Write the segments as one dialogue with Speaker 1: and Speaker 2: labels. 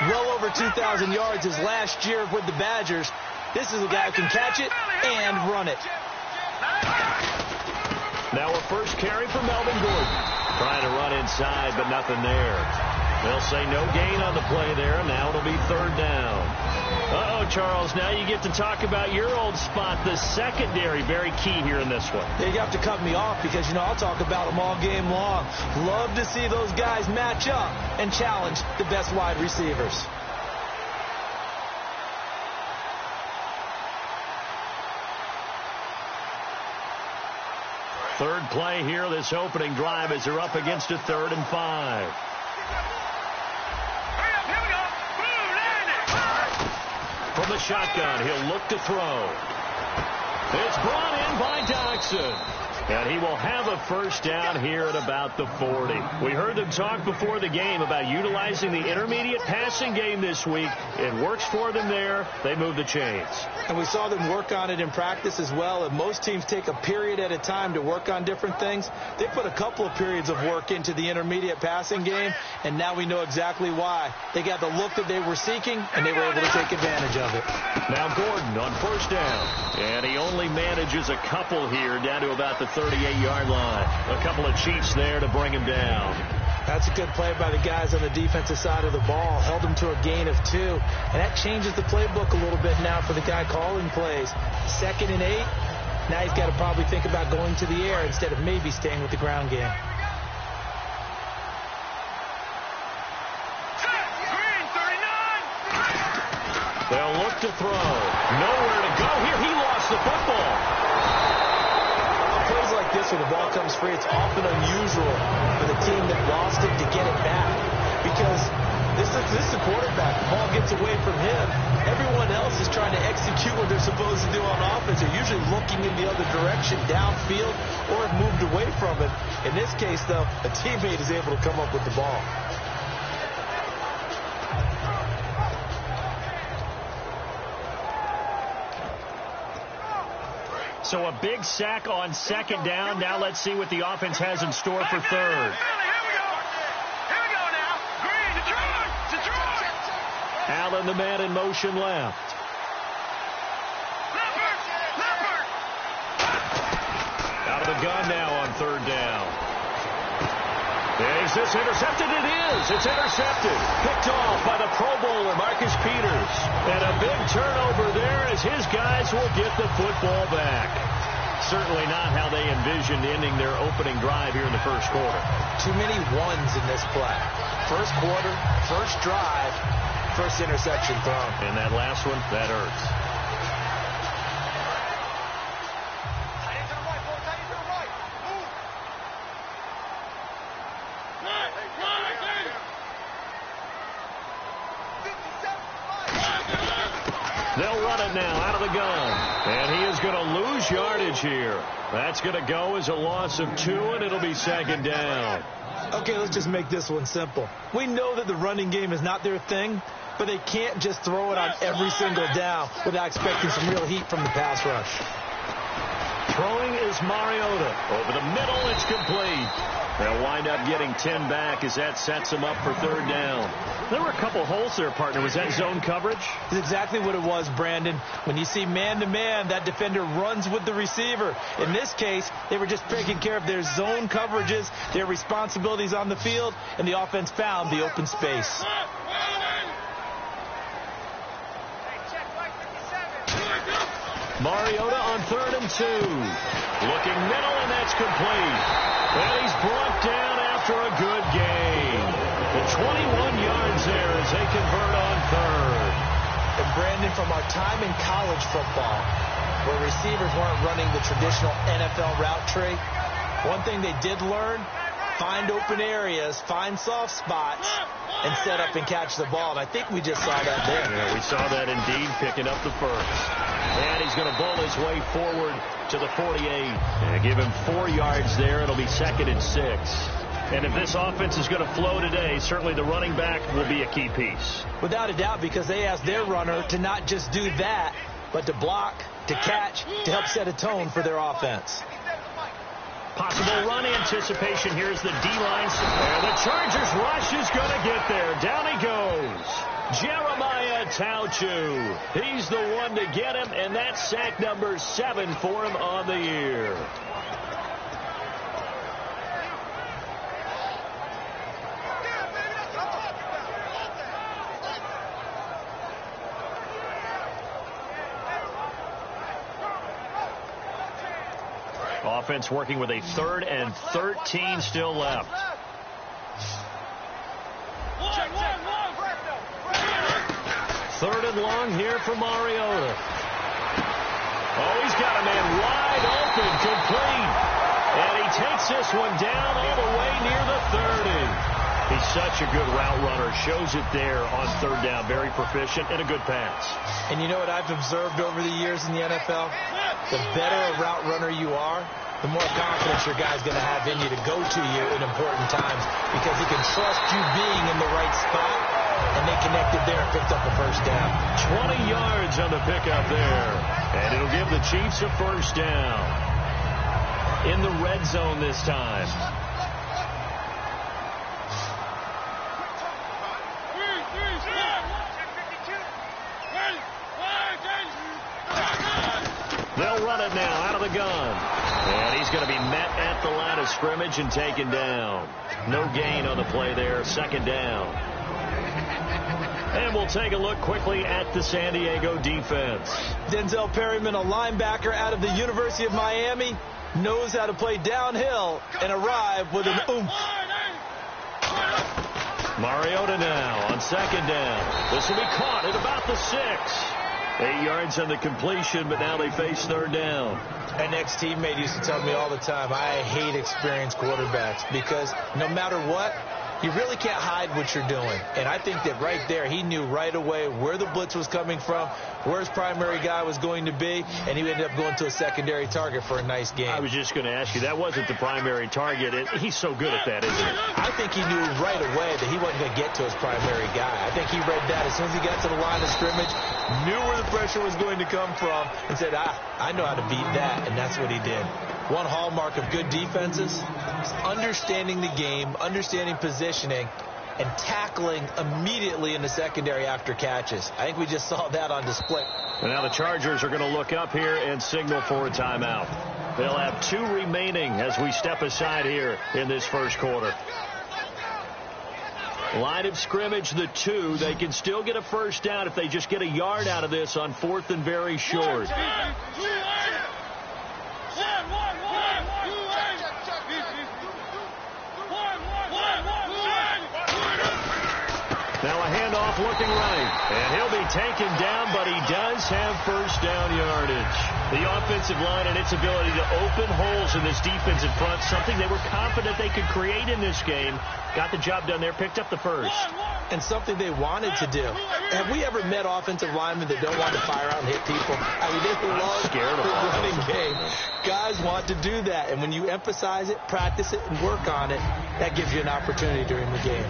Speaker 1: well over 2,000 yards his last year with the Badgers. This is a guy who can catch it and run it.
Speaker 2: Now a first carry for Melvin Gordon. Trying to run inside, but nothing there. They'll say no gain on the play there. Now it'll be third down. Uh-oh, Charles, now you get to talk about your old spot, the secondary. Very key here in this one.
Speaker 1: You have to cut me off because, you know, I'll talk about them all game long. Love to see those guys match up and challenge the best wide receivers.
Speaker 2: Third play here, this opening drive, as they're up against a 3rd and 5. From the shotgun, he'll look to throw. It's brought in by Doxson. And he will have a first down here at about the 40. We heard them talk before the game about utilizing the intermediate passing game this week. It works for them there. They move the chains.
Speaker 1: And we saw them work on it in practice as well. And most teams take a period at a time to work on different things. They put a couple of periods of work into the intermediate passing game, and now we know exactly why. They got the look that they were seeking, and they were able to take advantage of it.
Speaker 2: Now Gordon on first down. And he only manages a couple here down to about the 38-yard line. A couple of cheats there to bring him down.
Speaker 1: That's a good play by the guys on the defensive side of the ball. Held him to a gain of 2. And that changes the playbook a little bit now for the guy calling plays. 2nd and 8. Now he's got to probably think about going to the air instead of maybe staying with the ground game.
Speaker 2: They'll look to throw. Nowhere to go here. He lost the football.
Speaker 1: Plays like this where the ball comes free, it's often unusual for the team that lost it to get it back, because this is the quarterback. The ball gets away from him. Everyone else is trying to execute what they're supposed to do on offense. They're usually looking in the other direction, downfield, or have moved away from it. In this case, though, a teammate is able to come up with the ball.
Speaker 2: So a big sack on 2nd down. Now let's see what the offense has in store for 3rd. Allen, the man in motion left. Out of the gun now on 3rd down. Is this intercepted? It is. It's intercepted. Picked off by the Pro Bowler, Marcus Peters. And a big turnover there as his guys will get the football back. Certainly not how they envisioned ending their opening drive here in the first quarter.
Speaker 1: Too many ones in this play. First quarter, first drive, first interception thrown.
Speaker 2: And that last one, that hurts. They'll run it now out of the gun. And he is going to lose yardage here. That's going to go as a loss of 2, and it'll be 2nd down.
Speaker 1: Okay, let's just make this one simple. We know that the running game is not their thing, but they can't just throw it on every single down without expecting some real heat from the pass rush.
Speaker 2: Throwing is Mariota. Over the middle, it's complete. They'll wind up getting 10 back as that sets them up for 3rd down. There were a couple holes there, partner. Was that zone coverage?
Speaker 1: That's exactly what it was, Brandon. When you see man-to-man, that defender runs with the receiver. In this case, they were just taking care of their zone coverages, their responsibilities on the field, and the offense found the open space.
Speaker 2: Mariota on 3rd and 2. Looking middle, and that's complete. Well, he's brought down after a good gain. The 21 yards there as they convert on 3rd.
Speaker 1: And Brandon, from our time in college football, where receivers weren't running the traditional NFL route tree, one thing they did learn, find open areas, find soft spots, and set up and catch the ball. And I think we just saw that there.
Speaker 2: Yeah, we saw that indeed, picking up the first. And he's going to bowl his way forward to the 48. And give him 4 yards there. It'll be 2nd and 6. And if this offense is going to flow today, certainly the running back will be a key piece.
Speaker 1: Without a doubt, because they asked their runner to not just do that, but to block, to catch, to help set a tone for their offense.
Speaker 2: Possible run anticipation. Here's the D-line. And the Chargers rush is going to get there. Down he goes. Jeremiah Tauchu. He's the one to get him, and that's sack number 7 for him on the year. Offense working with a 3rd and 13 still left. Third and long here for Mariota. Oh, he's got a man wide open, complete. And he takes this one down all the way near the 30. He's such a good route runner. Shows it there on 3rd down. Very proficient and a good pass.
Speaker 1: And you know what I've observed over the years in the NFL? The better a route runner you are, the more confidence your guy's going to have in you to go to you in important times because he can trust you being in the right spot, and they connected there and picked up a first down.
Speaker 2: 20 yards on the pickup there, and it'll give the Chiefs a first down. In the red zone this time. They'll run it now out of the gun. And he's going to be met at the line of scrimmage and taken down. No gain on the play there. 2nd down. And we'll take a look quickly at the San Diego defense.
Speaker 1: Denzel Perryman, a linebacker out of the University of Miami, knows how to play downhill and arrive with an oomph.
Speaker 2: Mariota now on 2nd down. This will be caught at about the 6. 8 yards on the completion, but now they face 3rd down.
Speaker 1: An ex-teammate used to tell me all the time, I hate experienced quarterbacks because no matter what, you really can't hide what you're doing. And I think that right there, he knew right away where the blitz was coming from, where his primary guy was going to be, and he ended up going to a secondary target for a nice game.
Speaker 2: I was just going to ask you, that wasn't the primary target. He's so good at that, isn't he?
Speaker 1: I think he knew right away that he wasn't going to get to his primary guy. I think he read that as soon as he got to the line of scrimmage, knew where the pressure was going to come from, and said, I know how to beat that, and that's what he did. One hallmark of good defenses is understanding the game, understanding positioning, and tackling immediately in the secondary after catches. I think we just saw that on display.
Speaker 2: And now the Chargers are going to look up here and signal for a timeout. They'll have 2 remaining as we step aside here in this first quarter. Line of scrimmage, the 2. They can still get a first down if they just get a yard out of this on 4th and very short. Now a handoff looking right. And he'll be taken down, but he does have first down yardage. The offensive line and its ability to open holes in this defensive front, something they were confident they could create in this game. Got the job done there, picked up the first.
Speaker 1: And something they wanted to do. Have we ever met offensive linemen that don't want to fire out and hit people? I mean, they love the running game. Guys want to do that. And when you emphasize it, practice it, and work on it, that gives you an opportunity during the game.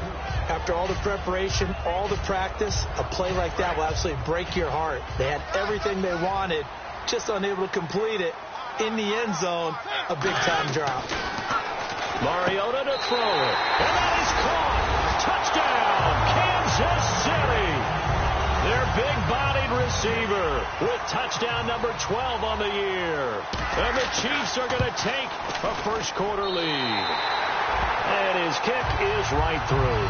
Speaker 1: After all the preparation, all the practice, a play like that will absolutely break your heart. They had everything they wanted, just unable to complete it. In the end zone, a big-time drop.
Speaker 2: Mariota to throw it. And that is caught. Touchdown, Kansas City. Their big-bodied receiver with touchdown number 12 on the year. And the Chiefs are going to take a first-quarter lead. And his kick is right through.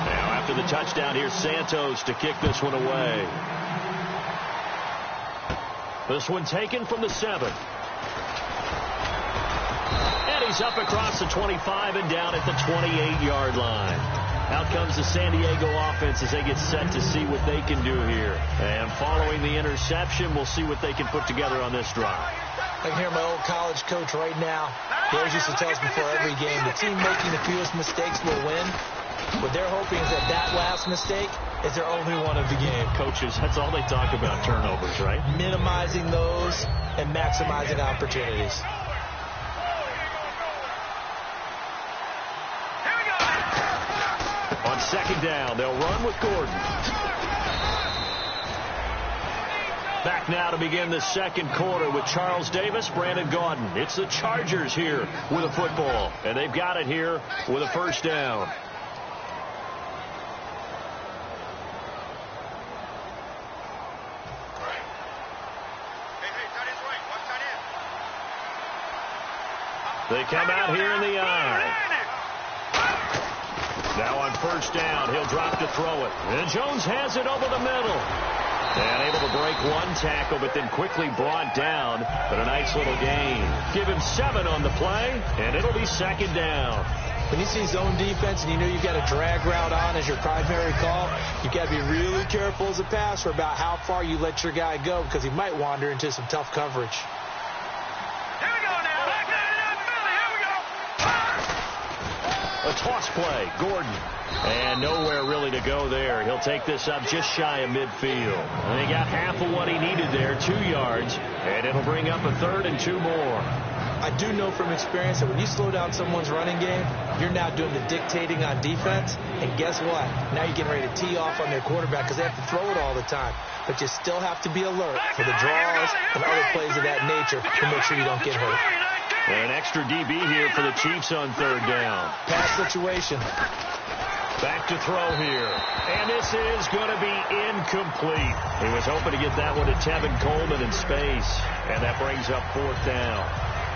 Speaker 2: Now after the touchdown, here's Santos to kick this one away. This one taken from the 7. And he's up across the 25 and down at the 28-yard line. Out comes the San Diego offense as they get set to see what they can do here. And following the interception, we'll see what they can put together on this drive.
Speaker 1: I can hear my old college coach right now. He always used to tell us before every game, the team making the fewest mistakes will win. What they're hoping is that last mistake is their only one of the game.
Speaker 2: Coaches, that's all they talk about, turnovers, right?
Speaker 1: Minimizing those and maximizing opportunities.
Speaker 2: On 2nd down, they'll run with Gordon. Back now to begin the second quarter with Charles Davis, Brandon Gaudin. It's the Chargers here with a football, and they've got it here with a first down. They come out here in the eye. Now on first down, he'll drop to throw it. And Jones has it over the middle. And able to break one tackle, but then quickly brought down. But a nice little gain. Give him 7 on the play, and it'll be second down.
Speaker 1: When you see zone defense and you know you've got a drag route on as your primary call, you've got to be really careful as a passer about how far you let your guy go because he might wander into some tough coverage.
Speaker 2: A toss play, Gordon. And nowhere really to go there. He'll take this up just shy of midfield. And he got half of what he needed there, 2 yards. And it'll bring up a 3rd and 2 more.
Speaker 1: I do know from experience that when you slow down someone's running game, you're now doing the dictating on defense. And guess what? Now you're getting ready to tee off on their quarterback because they have to throw it all the time. But you still have to be alert for the draws and other plays of that nature to make sure you don't get hurt.
Speaker 2: And an extra DB here for the Chiefs on 3rd down.
Speaker 1: Pass situation.
Speaker 2: Back to throw here. And this is going to be incomplete. He was hoping to get that one to Tevin Coleman in space. And that brings up 4th down.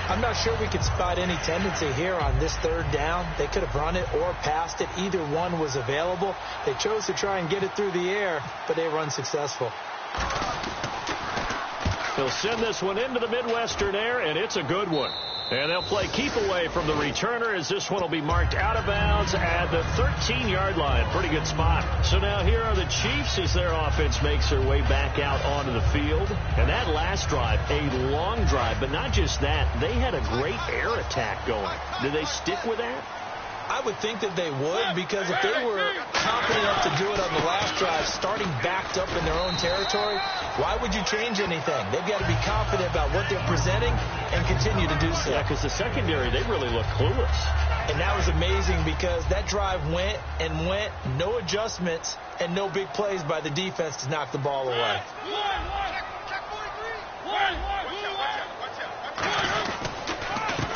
Speaker 1: I'm not sure we could spot any tendency here on this 3rd down. They could have run it or passed it. Either one was available. They chose to try and get it through the air, but they were unsuccessful.
Speaker 2: He'll send this one into the Midwestern air, and it's a good one. And they'll play keep away from the returner as this one will be marked out of bounds at the 13-yard line. Pretty good spot. So now here are the Chiefs as their offense makes their way back out onto the field. And that last drive, a long drive, but not just that. They had a great air attack going. Did they stick with that?
Speaker 1: I would think that they would, because if they were confident enough to do it on the last drive, starting backed up in their own territory, why would you change anything? They've got to be confident about what they're presenting and continue to do so.
Speaker 2: Yeah, because the secondary, they really look clueless.
Speaker 1: And that was amazing because that drive went and went, no adjustments, and no big plays by the defense to knock the ball away.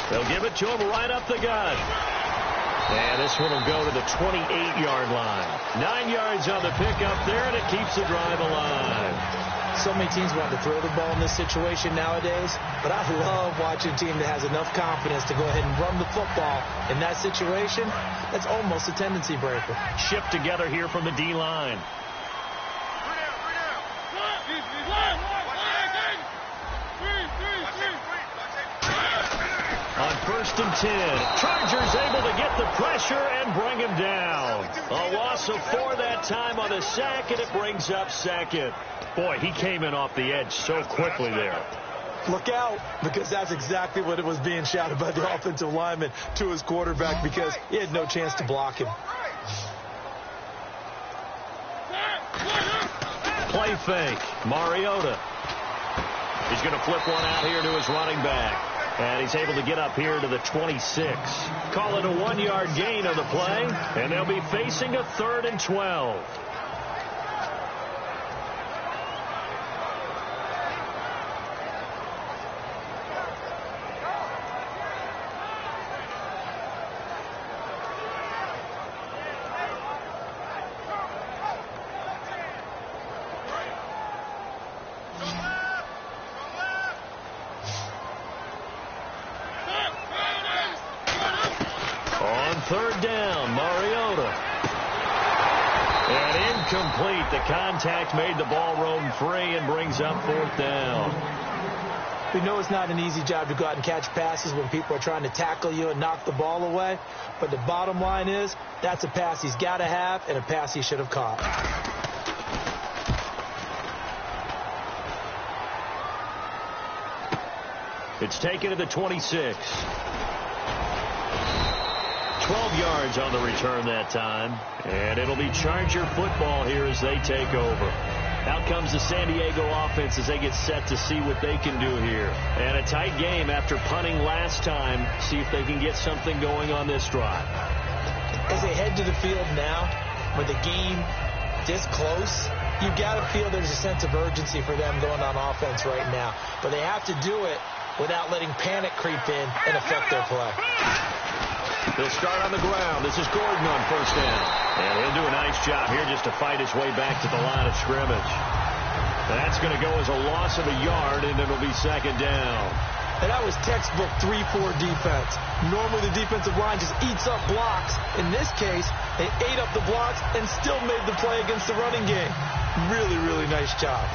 Speaker 2: They'll give it to him right up the gut. And this one will go to the 28-yard line. 9 yards on the pickup there, and it keeps the drive alive.
Speaker 1: So many teams want to throw the ball in this situation nowadays, but I love watching a team that has enough confidence to go ahead and run the football in that situation. That's almost a tendency breaker.
Speaker 2: Shift together here from the D-line. On 1st and 10, Chargers able to get the pressure and bring him down. A loss of 4 that time on the sack, and it brings up 2nd. Boy, he came in off the edge so quickly there.
Speaker 1: Look out, because that's exactly what it was being shouted by the offensive lineman to his quarterback, because he had no chance to block him.
Speaker 2: Play fake. Mariota. He's going to flip one out here to his running back. And he's able to get up here to the 26. Call it a 1-yard gain on the play, and they'll be facing a 3rd and 12. On 3rd down, Mariota. And incomplete. The contact made the ball roam free and brings up 4th down.
Speaker 1: We know it's not an easy job to go out and catch passes when people are trying to tackle you and knock the ball away. But the bottom line is, that's a pass he's got to have and a pass he should have caught.
Speaker 2: It's taken to the 26. 12 yards on the return that time. And it'll be Charger football here as they take over. Out comes the San Diego offense as they get set to see what they can do here. And a tight game after punting last time. See if they can get something going on this drive.
Speaker 1: As they head to the field now, where the game this close, you got to feel there's a sense of urgency for them going on offense right now. But they have to do it without letting panic creep in and affect their play.
Speaker 2: He'll start on the ground. This is Gordon on first down. And he'll do a nice job here just to fight his way back to the line of scrimmage. That's going to go as a loss of a yard, and it'll be second down.
Speaker 1: And that was textbook 3-4 defense. Normally the defensive line just eats up blocks. In this case, they ate up the blocks and still made the play against the running game. Really, really nice job.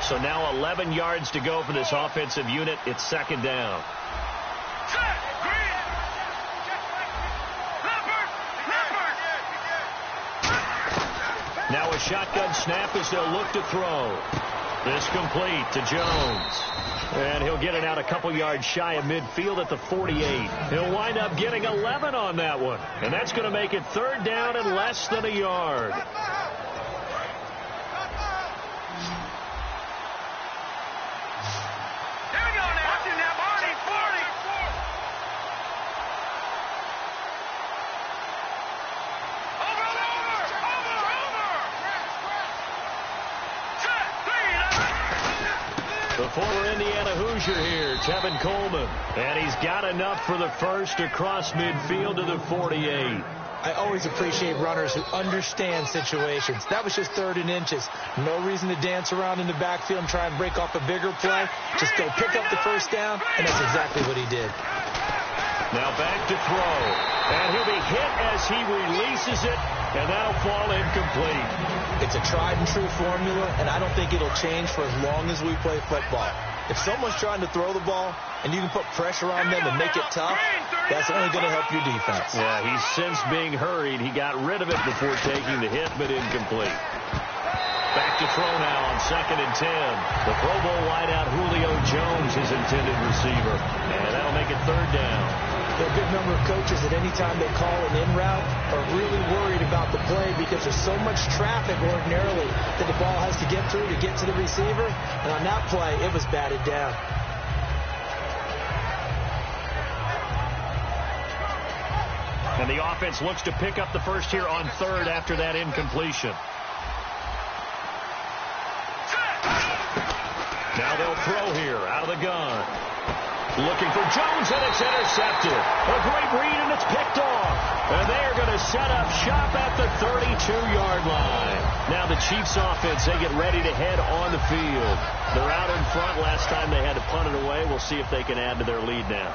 Speaker 2: So now 11 yards to go for this offensive unit. It's second down. Now a shotgun snap as they'll look to throw. This complete to Jones. And he'll get it out a couple yards shy of midfield at the 48. He'll wind up getting 11 on that one. And that's going to make it third down and less than a yard. The former Indiana Hoosier here, Tevin Coleman. And he's got enough for the first across midfield to the 48.
Speaker 1: I always appreciate runners who understand situations. That was just 3rd and inches. No reason to dance around in the backfield and try and break off a bigger play. Just go pick up the first down, and that's exactly what he did.
Speaker 2: Now back to throw. And he'll be hit as he releases it, and that'll fall incomplete.
Speaker 1: It's a tried-and-true formula, and I don't think it'll change for as long as we play football. If someone's trying to throw the ball and you can put pressure on them and make it tough, that's only going to help your defense.
Speaker 2: Yeah, he's since being hurried. He got rid of it before taking the hit, but incomplete. Back to throw now on 2nd and 10. The Pro Bowl wideout Julio Jones, his intended receiver. And that'll make it third down.
Speaker 1: There are a good number of coaches that any time they call an in-route are really worried about the play because there's so much traffic ordinarily that the ball has to get through to get to the receiver. And on that play, it was batted down.
Speaker 2: And the offense looks to pick up the first here on 3rd after that incompletion. Now they'll throw here out of the gun. Looking for Jones, and it's intercepted. A great read, and it's picked off. And they are going to set up shop at the 32-yard line. Now the Chiefs offense, they get ready to head on the field. They're out in front. Last time they had to punt it away. We'll see if they can add to their lead now.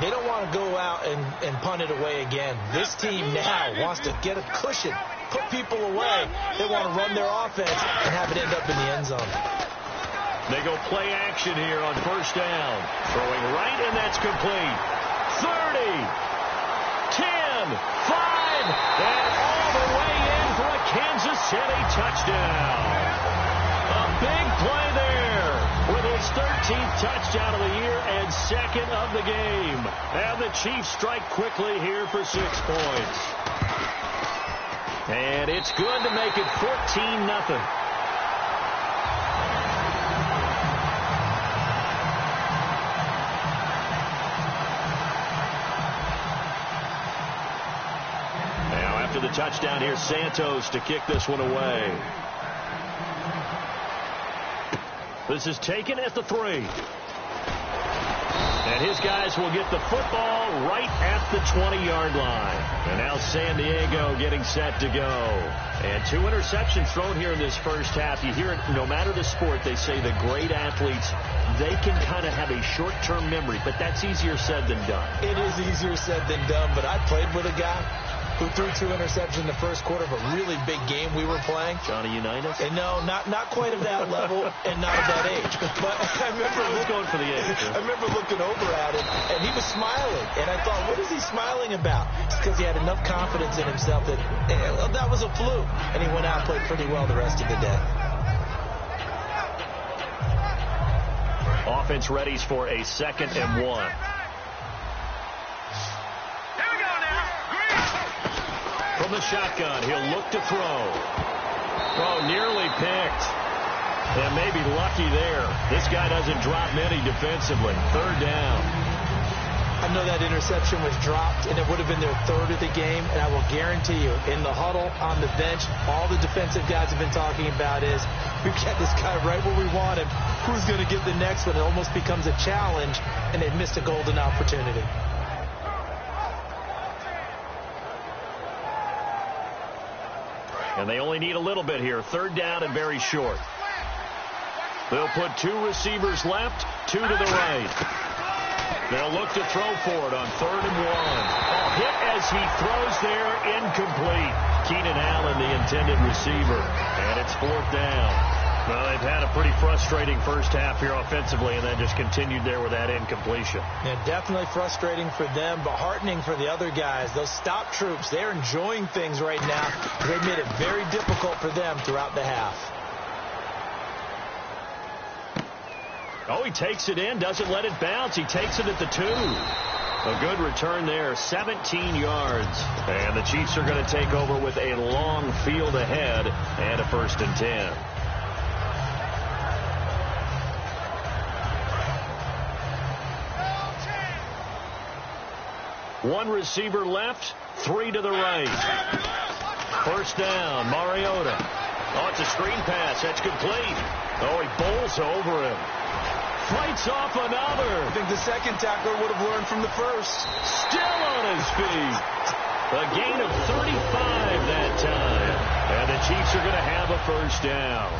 Speaker 1: They don't want to go out and punt it away again. This team now wants to get a cushion, put people away. They want to run their offense and have it end up in the end zone.
Speaker 2: They go play action here on first down. Throwing right, and that's complete. 30, 10, 5, and all the way in for a Kansas City touchdown. A big play there with his 13th touchdown of the year and 2nd of the game. And the Chiefs strike quickly here for 6 points. And it's good to make it 14-0. The touchdown here, Santos to kick this one away. This is taken at the 3. And his guys will get the football right at the 20-yard line. And now San Diego getting set to go. And 2 interceptions thrown here in this first half. You hear it, no matter the sport, they say the great athletes, they can kind of have a short-term memory, but that's easier said than done.
Speaker 1: It is easier said than done, but I played with a guy who threw 2 interceptions in the first quarter of a really big game we were playing.
Speaker 2: Johnny Unitas?
Speaker 1: And no, not quite of that level and not of that age. But I remember
Speaker 2: going for the age.
Speaker 1: I remember looking over at him, and he was smiling. And I thought, what is he smiling about? It's because he had enough confidence in himself that that was a fluke. And he went out and played pretty well the rest of the day.
Speaker 2: Offense readies for a 2nd and 1. From the shotgun, he'll look to throw. Oh, nearly picked. And maybe lucky there. This guy doesn't drop many defensively. 3rd down.
Speaker 1: know that interception was dropped, and it would have been their third of the game. And I will guarantee you, in the huddle, on the bench, all the defensive guys have been talking about is, we've got this guy right where we want him. Who's going to get the next one? It almost becomes a challenge, and they've missed a golden opportunity.
Speaker 2: And they only need a little bit here. Third down and very short. They'll put two receivers left, two to the right. They'll look to throw for it on 3rd and 1. Oh, hit as he throws there, incomplete. Keenan Allen, the intended receiver. And it's 4th down. Well, they've had a pretty frustrating first half here offensively and then just continued there with that incompletion.
Speaker 1: Yeah, definitely frustrating for them, but heartening for the other guys. Those stop troops, they're enjoying things right now. They've made it very difficult for them throughout the half.
Speaker 2: Oh, he takes it in, doesn't let it bounce. He takes it at the 2. A good return there, 17 yards. And the Chiefs are going to take over with a long field ahead and a 1st and 10. One receiver left, 3 to the right. 1st down, Mariota. Oh, it's a screen pass. That's complete. Oh, he bowls over him. Fights off another.
Speaker 1: I think the second tackler would have learned from the first.
Speaker 2: Still on his feet. A gain of 35 that time. And the Chiefs are going to have a 1st down.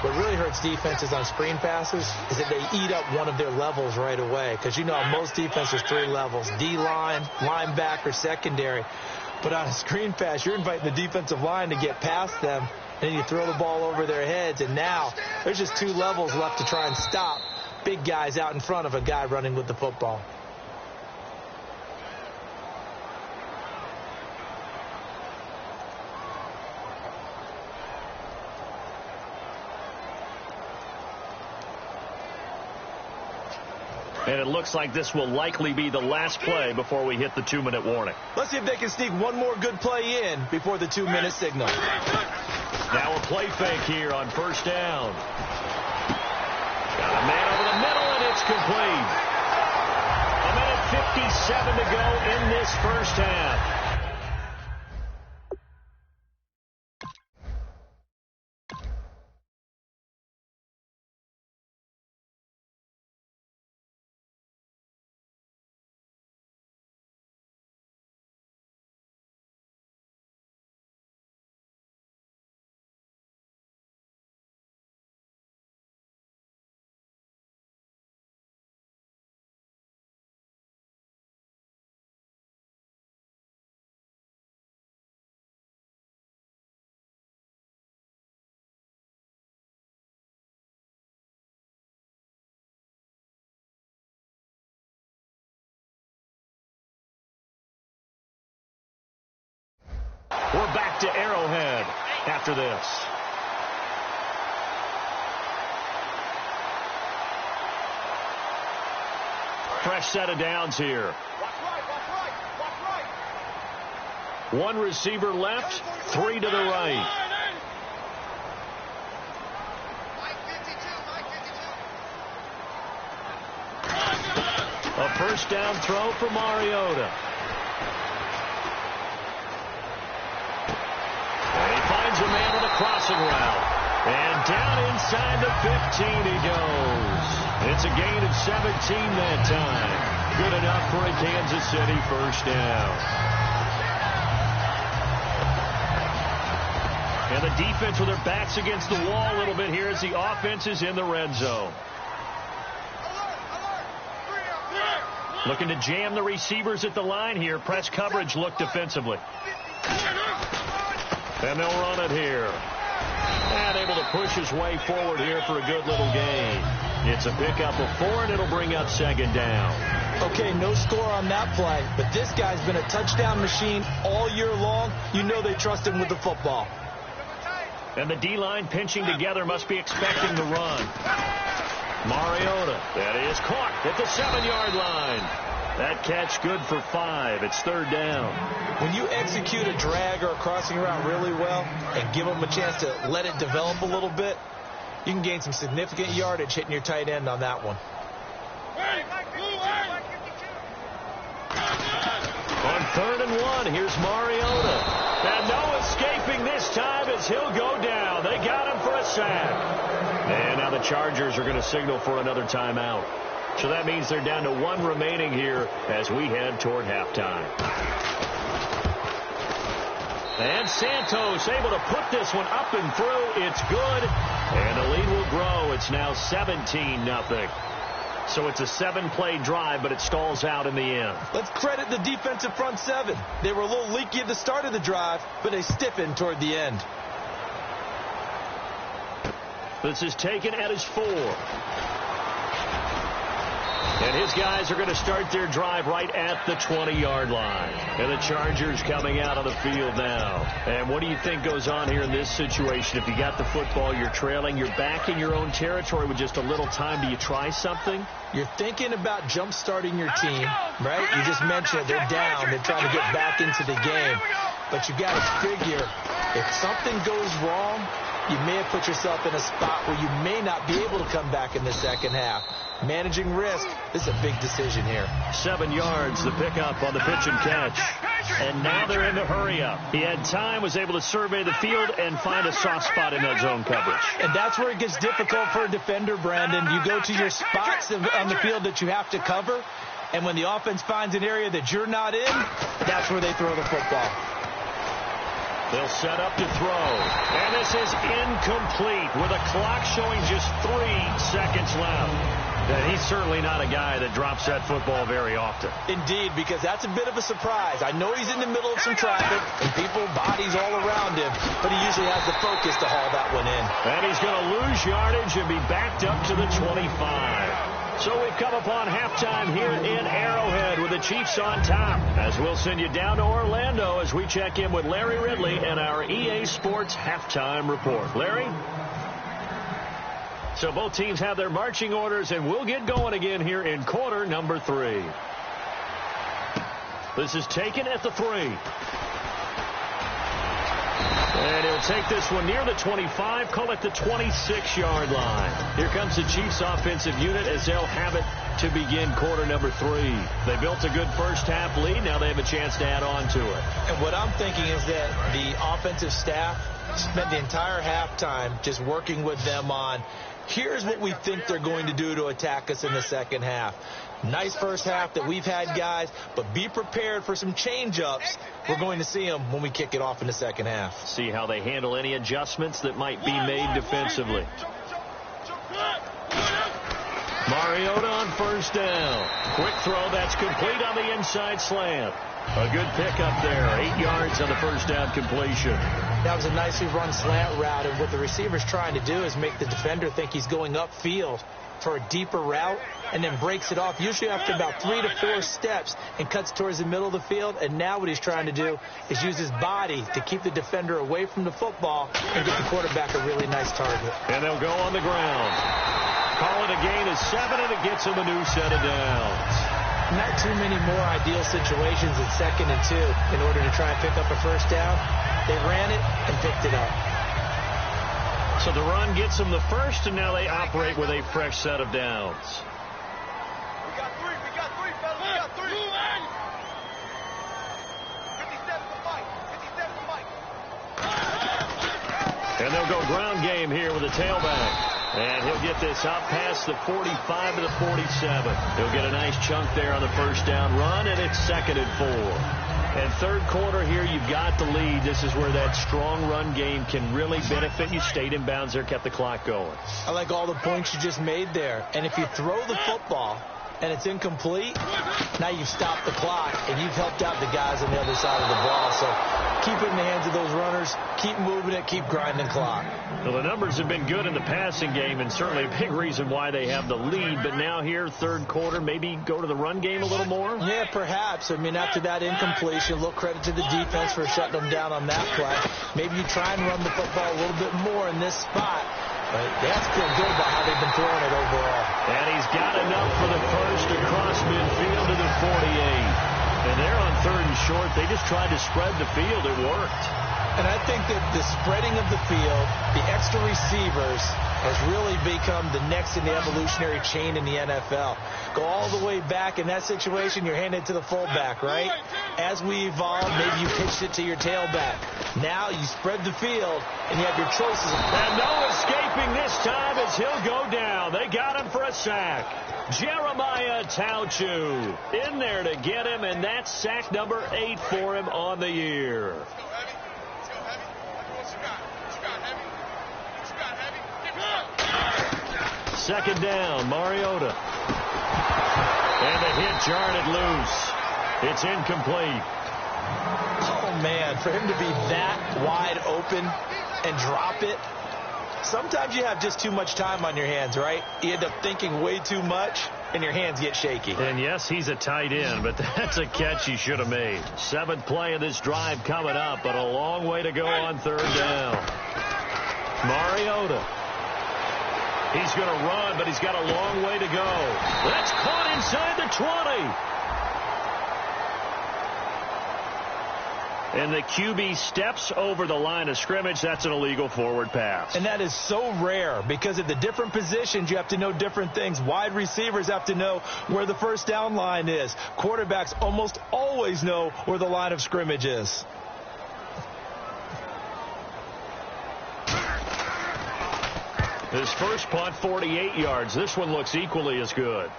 Speaker 1: What really hurts defenses on screen passes is that they eat up one of their levels right away. Because you know most defenses 3 levels. D-line, linebacker, secondary. But on a screen pass, you're inviting the defensive line to get past them. And then you throw the ball over their heads. And now there's just 2 levels left to try and stop big guys out in front of a guy running with the football.
Speaker 2: And it looks like this will likely be the last play before we hit the 2-minute warning.
Speaker 1: Let's see if they can sneak one more good play in before the 2-minute signal.
Speaker 2: Now a play fake here on 1st down. Got a man over the middle, and it's complete. 1:57 to go in this first half. We're back to Arrowhead after this. Fresh set of downs here. One receiver left, 3 to the right. A 1st down throw for Mariota. A man with a crossing route. And down inside the 15 he goes. It's a gain of 17 that time. Good enough for a Kansas City 1st down. And the defense with their backs against the wall a little bit here as the offense is in the red zone. Looking to jam the receivers at the line here. Press coverage look defensively. And they'll run it here. And able to push his way forward here for a good little gain. It's a pickup of 4, and it'll bring up 2nd down.
Speaker 1: Okay, no score on that play, but this guy's been a touchdown machine all year long. You know they trust him with the football.
Speaker 2: And the D-line pinching together must be expecting the run. Mariota, that is caught at the 7-yard line. That catch good for 5. It's 3rd down.
Speaker 1: When you execute a drag or a crossing route really well and give them a chance to let it develop a little bit, you can gain some significant yardage hitting your tight end on that one.
Speaker 2: run. Here's Mariota. And no escaping this time as he'll go down. They got him for a sack. And now the Chargers are going to signal for another timeout. So that means they're down to 1 remaining here as we head toward halftime. And Santos able to put this one up and through. It's good. And the lead will grow. It's now 17-0. So it's a 7-play drive, but it stalls out in the end.
Speaker 1: Let's credit the defensive front 7. They were a little leaky at the start of the drive, but they stiffened toward the end.
Speaker 2: This is taken at his 4. And his guys are going to start their drive right at the 20-yard line. And the Chargers coming out on the field now. And what do you think goes on here in this situation? If you got the football, you're trailing, you're back in your own territory with just a little time. Do you try something?
Speaker 1: You're thinking about jump-starting your team, right? You just mentioned they're down. They're trying to get back into the game. But you got to figure, if something goes wrong, you may have put yourself in a spot where you may not be able to come back in the second half. Managing risk, this is a big decision here.
Speaker 2: 7 yards, the pickup on the pitch and catch. And now they're in the hurry-up. He had time, was able to survey the field and find a soft spot in that zone coverage.
Speaker 1: And that's where it gets difficult for a defender, Brandon. You go to your spots on the field that you have to cover, and when the offense finds an area that you're not in, that's where they throw the football.
Speaker 2: They'll set up to throw. And this is incomplete with a clock showing just 3 seconds left. And he's certainly not a guy that drops that football very often.
Speaker 1: Indeed, because that's a bit of a surprise. I know he's in the middle of some traffic and people, bodies all around him, but he usually has the focus to haul that one in.
Speaker 2: And he's going to lose yardage and be backed up to the 25. So we've come upon halftime here in Arrowhead with the Chiefs on top. As we'll send you down to Orlando as we check in with Larry Ridley and our EA Sports halftime report. Larry? So both teams have their marching orders, and we'll get going again here in quarter number 3. This is taken at the 3. And he'll take this one near the 25, call it the 26-yard line. Here comes the Chiefs offensive unit as they'll have it to begin quarter number 3. They built a good first half lead. Now they have a chance to add on to it.
Speaker 1: And what I'm thinking is that the offensive staff spent the entire halftime just working with them on, here's what we think they're going to do to attack us in the second half. Nice first half that we've had, guys, but be prepared for some change-ups. We're going to see them when we kick it off in the second half.
Speaker 2: See how they handle any adjustments that might be made defensively. Mariota on first down. Quick throw, that's complete on the inside slant. A good pickup there. 8 yards on the first down completion.
Speaker 1: That was a nicely run slant route, and what the receiver's trying to do is make the defender think he's going upfield for a deeper route and then breaks it off usually after about 3 to 4 steps and cuts towards the middle of the field. And now what he's trying to do is use his body to keep the defender away from the football and get the quarterback a really nice target.
Speaker 2: And they'll go on the ground. Call it a gain of 7, and it gets him a new set of downs.
Speaker 1: Not too many more ideal situations at 2nd and 2 in order to try and pick up a first down. They ran it and picked it up.
Speaker 2: So the run gets them the first, and now they operate with a fresh set of downs.
Speaker 3: We got 3, fellas, we got 3. 57 to Mike, 57 to Mike.
Speaker 2: And they'll go ground game here with a tailback. And he'll get this out past the 45 to the 47. He'll get a nice chunk there on the first down run, and it's 2nd and 4. And third quarter here, you've got the lead. This is where that strong run game can really benefit you. Stayed in bounds there, kept the clock going.
Speaker 1: I like all the points you just made there. And if you throw the football and it's incomplete, now you've stopped the clock and you've helped out the guys on the other side of the ball. So keep it in the hands of those runners. Keep moving it. Keep grinding clock.
Speaker 2: Well, the numbers have been good in the passing game, and certainly a big reason why they have the lead. But now here, third quarter, maybe go to the run game a little more?
Speaker 1: Yeah, perhaps. I mean, after that incompletion, a little credit to the defense for shutting them down on that play. Maybe you try and run the football a little bit more in this spot. But they have to feel good about how they've been throwing it overall.
Speaker 2: And he's got enough for the first across midfield to the 48. And they're on 3rd and short. They just tried to spread the field. It worked.
Speaker 1: And I think that the spreading of the field, the extra receivers, has really become the next in the evolutionary chain in the NFL. Go all the way back in that situation, you're handed to the fullback, right? As we evolve, maybe you pitched it to your tailback. Now you spread the field, and you have your choices.
Speaker 2: And no escaping this time as he'll go down. They got him for a sack. Jeremiah Tauchu in there to get him, and that's sack number 8 for him on the year. Second down, Mariota. And the hit jarred it loose. It's incomplete.
Speaker 1: Oh, man, for him to be that wide open and drop it. Sometimes you have just too much time on your hands, right? You end up thinking way too much, and your hands get shaky.
Speaker 2: And, yes, he's a tight end, but that's a catch he should have made. 7th play of this drive coming up, but a long way to go on 3rd down. Mariota. He's going to run, but he's got a long way to go. That's caught inside the 20. And the QB steps over the line of scrimmage. That's an illegal forward pass.
Speaker 1: And that is so rare because at the different positions, you have to know different things. Wide receivers have to know where the first down line is. Quarterbacks almost always know where the line of scrimmage is.
Speaker 2: His first punt, 48 yards. This one looks equally as good.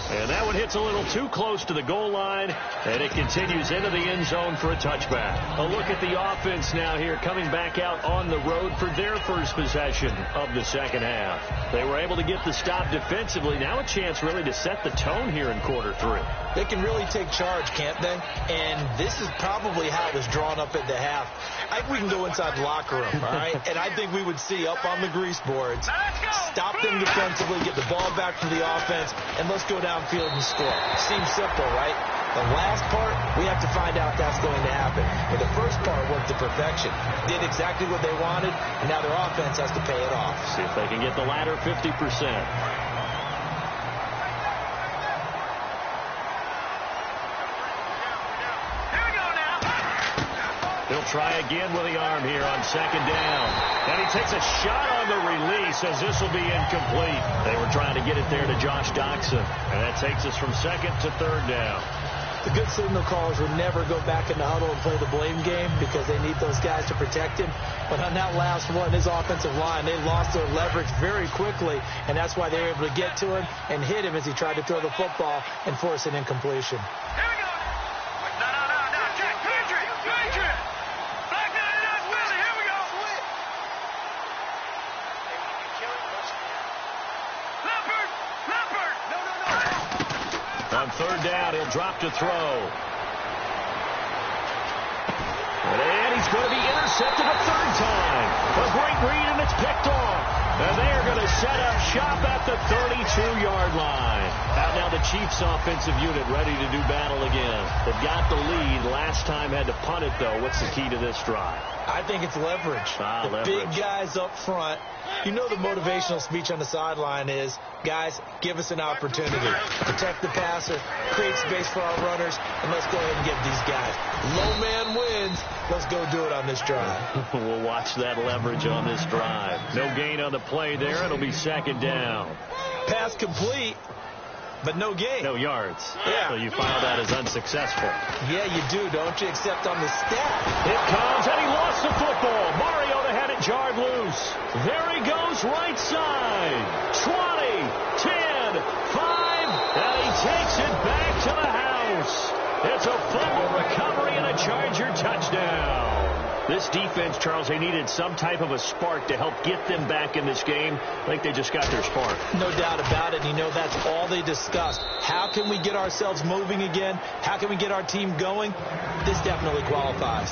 Speaker 2: And that one hits a little too close to the goal line, and it continues into the end zone for a touchback. A look at the offense now here, coming back out on the road for their first possession of the second half. They were able to get the stop defensively. Now a chance really to set the tone here in quarter 3.
Speaker 1: They can really take charge, can't they? And this is probably how it was drawn up at the half. I think we can go inside the locker room, all right? And I think we would see up on the grease boards, stop them defensively, get the ball back to the offense, and let's go downfield and score. Seems simple, right? The last part, we have to find out if that's going to happen. But the first part worked to perfection. Did exactly what they wanted, and now their offense has to pay it off.
Speaker 2: See if they can get the latter 50%. He'll try again with the arm here on 2nd down. And he takes a shot on the release as this will be incomplete. They were trying to get it there to Josh Doxson. And that takes us from 2nd to 3rd down.
Speaker 1: The good signal callers would never go back in the huddle and play the blame game because they need those guys to protect him. But on that last one, his offensive line, they lost their leverage very quickly, and that's why they were able to get to him and hit him as he tried to throw the football and force an incompletion.
Speaker 3: Here we go. No. Jack, Patrick. Black man, that's Willie. Here we go. Leopard. No.
Speaker 2: On 3rd down, he'll drop to throw. And he's going to be intercepted a 3rd time. A great read, and it's picked off. And they are going to set up shop at the 32-yard line. Now the Chiefs' offensive unit ready to do battle again. They've got the lead. Last time had to punt it, though. What's the key to this drive?
Speaker 1: I think it's leverage. The big guys up front. You know the motivational speech on the sideline is, guys, give us an opportunity. Protect the passer, create space for our runners, and let's go ahead and get these guys. Low man wins. Let's go do it on this drive.
Speaker 2: We'll watch that leverage on this drive. No gain on the play there. It'll be 2nd down.
Speaker 1: Pass complete, but no gain.
Speaker 2: No yards.
Speaker 1: Yeah.
Speaker 2: So you file that as unsuccessful.
Speaker 1: Yeah, you do, don't you? Except on the stat.
Speaker 2: It comes, and he lost the football. Mariota had it jarred loose. There he goes, right side. 20, 10, 5, and he takes it back to the house. It's a fumble recovery and a Charger touchdown. This defense, Charles, they needed some type of a spark to help get them back in this game. I think they just got their spark.
Speaker 1: No doubt about it. You know, that's all they discussed. How can we get ourselves moving again? How can we get our team going? This definitely qualifies.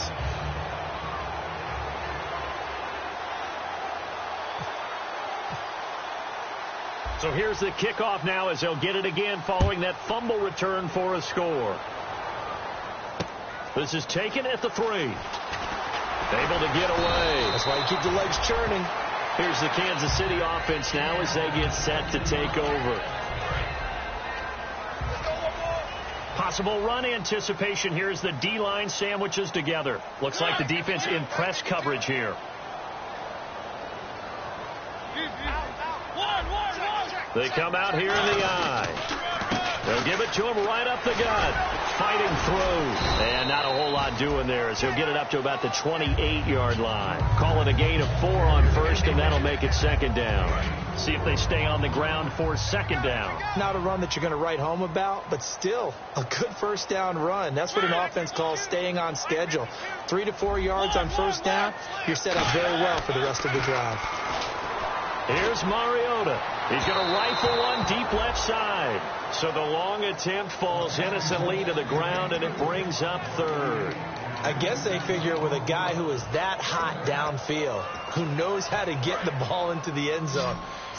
Speaker 2: So here's the kickoff now as they'll get it again following that fumble return for a score. This is taken at the 3. Able to get away.
Speaker 1: That's why you keep the legs churning.
Speaker 2: Here's the Kansas City offense now as they get set to take over. Possible run anticipation here as the D-line sandwiches together. Looks like the defense in press coverage here. They come out here in the eye. They'll give it to him right up the gut. Fighting through. And not a whole lot doing there as he'll get it up to about the 28-yard line. Call it a gain of 4 on first, and that'll make it second down. See if they stay on the ground for second down.
Speaker 1: Not a run that you're going to write home about, but still a good first down run. That's what an offense calls staying on schedule. 3 to 4 yards on first down. You're set up very well for the rest of the drive.
Speaker 2: Here's Mariota. He's going to rifle one deep left side. So the long attempt falls innocently to the ground, and it brings up third.
Speaker 1: I guess they figure with a guy who is that hot downfield, who knows how to get the ball into the end zone,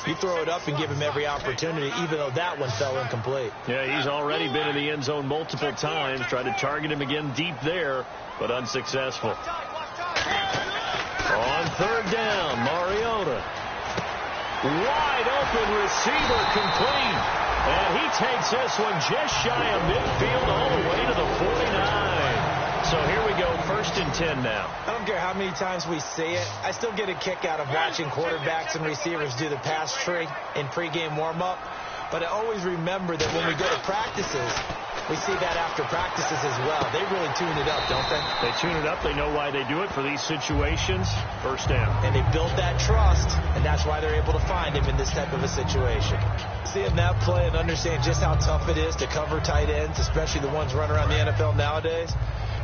Speaker 1: you throw it up and give him every opportunity, even though that one fell incomplete.
Speaker 2: Yeah, he's already been in the end zone multiple times. Tried to target him again deep there, but unsuccessful. On third down, Mariota. Wide open receiver complete. And he takes this one just shy of midfield all the way to the 49. So here we go, 1st and 10 now.
Speaker 1: I don't care how many times we see it. I still get a kick out of watching quarterbacks and receivers do the pass tree in pregame warm-up. But I always remember that when we go to practices, we see that after practices as well. They really tune it up, don't they?
Speaker 2: They tune it up. They know why they do it for these situations. First down.
Speaker 1: And they build that trust, and that's why they're able to find him in this type of a situation. Seeing that play and understand just how tough it is to cover tight ends, especially the ones running around the NFL nowadays,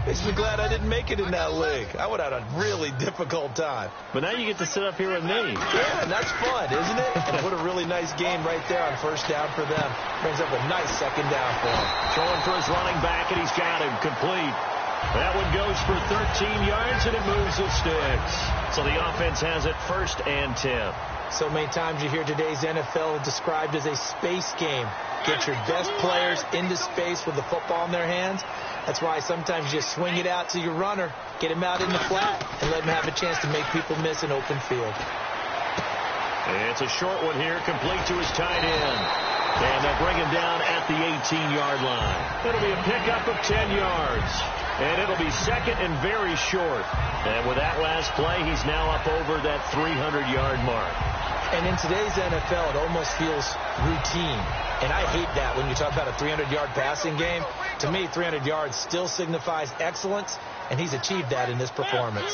Speaker 1: makes me glad I didn't make it in that league. I would have had a really difficult time.
Speaker 2: But now you get to sit up here with me.
Speaker 1: Yeah, and that's fun, isn't it? And what a really nice game right there on first down for them. Brings up a nice second down for him.
Speaker 2: Throwing for his running back, and he's got him complete. That one goes for 13 yards, and it moves the sticks. So the offense has it 1st and 10.
Speaker 1: So many times you hear today's NFL described as a space game. Get your best players into space with the football in their hands. That's why sometimes you swing it out to your runner, get him out in the flat, and let him have a chance to make people miss an open field.
Speaker 2: It's a short one here, complete to his tight end. And they'll bring him down at the 18-yard line. It'll be a pickup of 10 yards. And it'll be second and very short. And with that last play, he's now up over that 300-yard mark.
Speaker 1: And in today's NFL, it almost feels routine. And I hate that when you talk about a 300-yard passing game. To me, 300 yards still signifies excellence, and he's achieved that in this performance.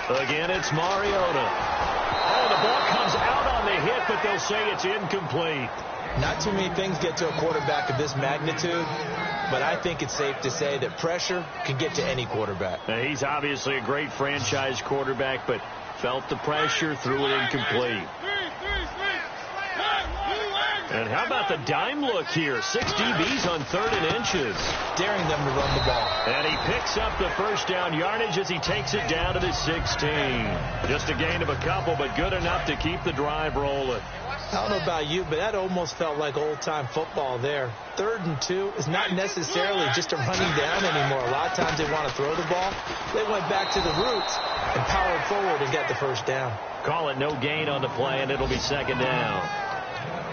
Speaker 2: Again, it's Mariota. Oh, the ball comes out on the hit, but they'll say it's incomplete.
Speaker 1: Not too many things get to a quarterback of this magnitude, but I think it's safe to say that pressure can get to any quarterback.
Speaker 2: Now, he's obviously a great franchise quarterback, but felt the pressure, threw it incomplete. And how about the dime look here? 6 DBs on 3rd and inches.
Speaker 1: Daring them to run the ball.
Speaker 2: And he picks up the first down yardage as he takes it down to the 16. Just a gain of a couple, but good enough to keep the drive rolling.
Speaker 1: I don't know about you, but that almost felt like old-time football there. 3rd and 2 is not necessarily just a running down anymore. A lot of times they want to throw the ball. They went back to the roots and powered forward and got the first down.
Speaker 2: Call it no gain on the play, and it'll be second down.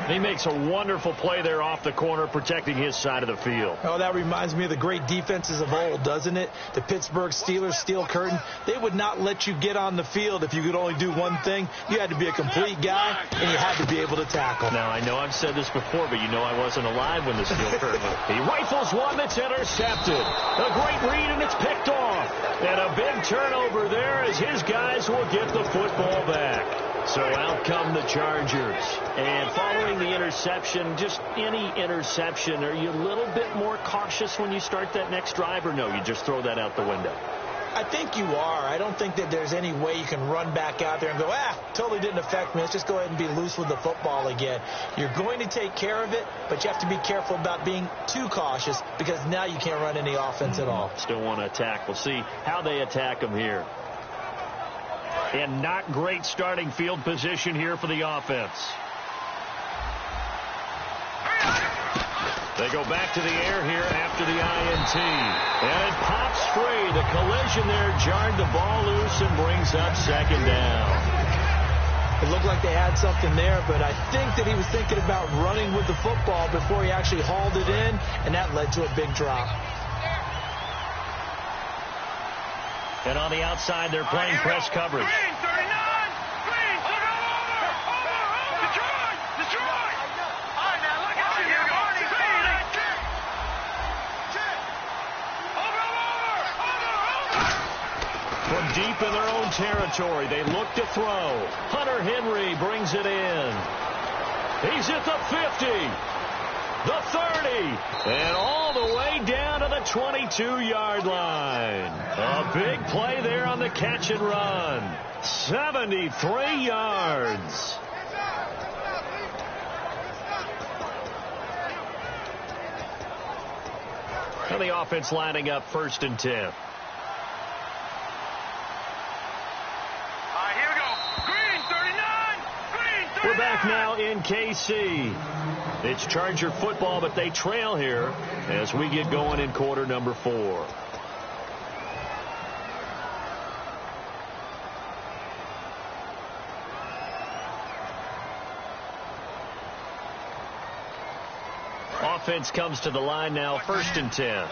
Speaker 2: He makes a wonderful play there off the corner, protecting his side of the field.
Speaker 1: Oh, that reminds me of the great defenses of old, doesn't it? The Pittsburgh Steelers steel curtain. They would not let you get on the field if you could only do one thing. You had to be a complete guy, and you had to be able to tackle.
Speaker 2: Now, I know I've said this before, but you know I wasn't alive when the steel curtain was. He rifles one that's intercepted. A great read, and it's picked off. And a big turnover there as his guys will get the football back. So out come the Chargers. And following the interception, just any interception, are you a little bit more cautious when you start that next drive, or no, you just throw that out the window?
Speaker 1: I think you are. I don't think that there's any way you can run back out there and go, totally didn't affect me. Let's just go ahead and be loose with the football again. You're going to take care of it, but you have to be careful about being too cautious because now you can't run any offense at all.
Speaker 2: Still want to attack. We'll see how they attack them here. And not great starting field position here for the offense. They go back to the air here after the INT. And it pops free. The collision there jarred the ball loose and brings up second down.
Speaker 1: It looked like they had something there, but I think that he was thinking about running with the football before he actually hauled it in, and that led to a big drop.
Speaker 2: And on the outside, they're playing press coverage.
Speaker 3: Green, 39! Green, look all over!
Speaker 2: deep in their own territory. They look to throw. Hunter Henry brings it in. He's at the 50, the 30, and all the way down to the 22-yard line. A big play there on the catch and run. 73 yards. And the offense lining up 1st and 10.
Speaker 3: All right, here we go. Green, 39. Green, 39.
Speaker 2: We're back now in KC. It's Charger football, but they trail here as we get going in quarter number 4. Offense comes to the line now, 1st and 10.
Speaker 3: All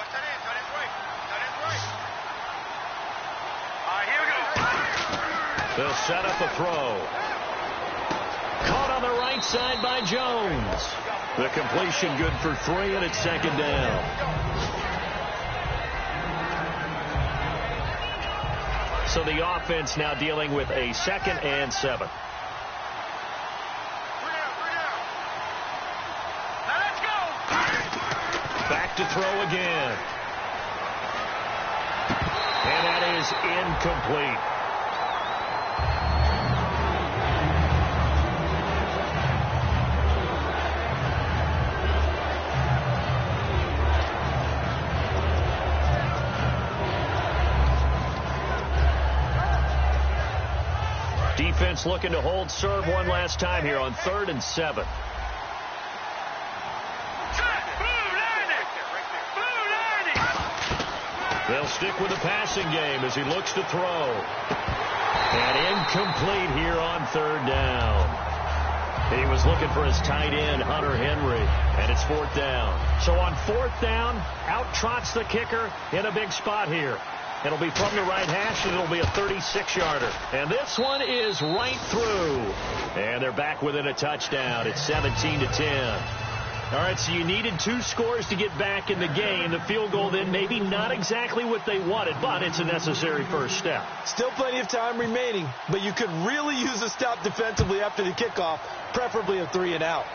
Speaker 3: right, here we go.
Speaker 2: They'll set up a throw. Caught on the right side by Jones. The completion good for 3, and it's 2nd down. So the offense now dealing with a 2nd and 7. Back to throw again. And that is incomplete. Defense looking to hold serve one last time here on 3rd and 7. They'll stick with the passing game as he looks to throw. And incomplete here on 3rd down. He was looking for his tight end, Hunter Henry, and it's 4th down. So on 4th down, out trots the kicker in a big spot here. It'll be from the right hash, and it'll be a 36-yarder. And this one is right through. And they're back within a touchdown. It's 17-10. All right, so you needed 2 scores to get back in the game. The field goal then maybe not exactly what they wanted, but it's a necessary first step.
Speaker 1: Still plenty of time remaining, but you could really use a stop defensively after the kickoff, preferably a 3 and out.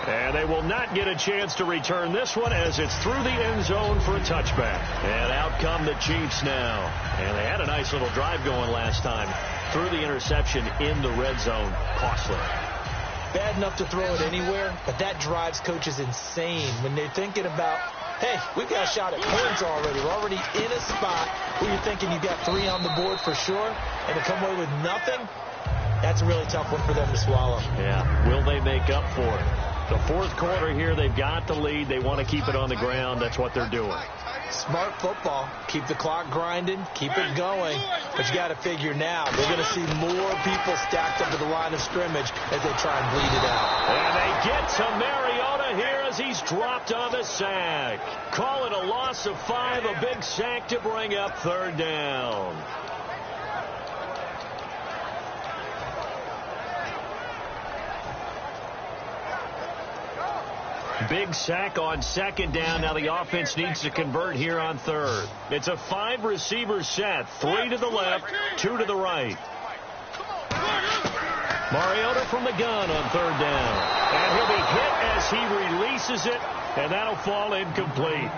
Speaker 2: And they will not get a chance to return this one as it's through the end zone for a touchback. And out come the Chiefs now. And they had a nice little drive going last time. Through the interception in the red zone. Costly.
Speaker 1: Bad enough to throw it anywhere, but that drives coaches insane when they're thinking about, hey, we've got a shot at points already. We're already in a spot where you're thinking you've got 3 on the board for sure, and to come away with nothing, that's a really tough one for them to swallow.
Speaker 2: Yeah, will they make up for it? The 4th quarter here, they've got the lead. They want to keep it on the ground. That's what they're doing.
Speaker 1: Smart football. Keep the clock grinding. Keep it going. But you got to figure now, they're going to see more people stacked up to the line of scrimmage as they try and bleed it out.
Speaker 2: And they get to Mariota here as he's dropped on the sack. Call it a loss of 5, a big sack to bring up 3rd down. Big sack on 2nd down. Now the offense needs to convert here on 3rd. It's a 5-receiver set. 3 to the left, 2 to the right. Mariota from the gun on 3rd down. And he'll be hit as he releases it, and that'll fall incomplete.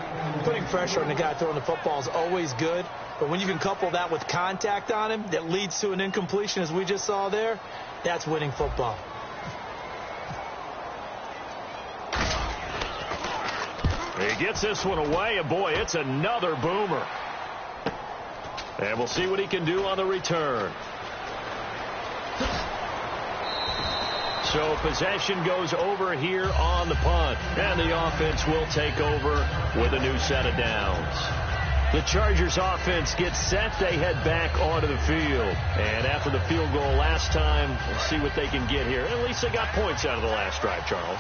Speaker 1: Putting pressure on the guy throwing the football is always good, but when you can couple that with contact on him that leads to an incompletion, as we just saw there, that's winning football.
Speaker 2: He gets this one away, and boy, it's another boomer. And we'll see what he can do on the return. So possession goes over here on the punt, and the offense will take over with a new set of downs. The Chargers offense gets set. They head back onto the field. And after the field goal last time, we'll see what they can get here. At least they got points out of the last drive, Charles.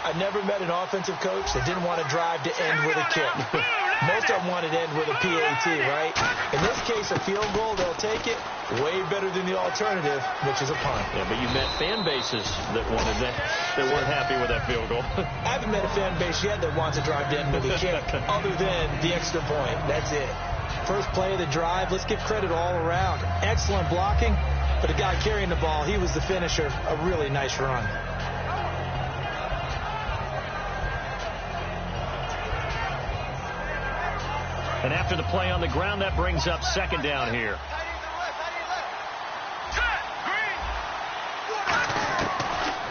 Speaker 1: I never met an offensive coach that didn't want to drive to end with a kick. Most of them wanted to end with a PAT, right? In this case, a field goal, they'll take it. Way better than the alternative, which is a punt.
Speaker 2: Yeah, but you met fan bases that wanted that, that weren't happy with that field goal.
Speaker 1: I haven't met a fan base yet that wants to drive to end with a kick, other than the extra point. That's it. First play of the drive, let's give credit all around. Excellent blocking, but the guy carrying the ball, he was the finisher. A really nice run.
Speaker 2: And after the play on the ground, that brings up second down here.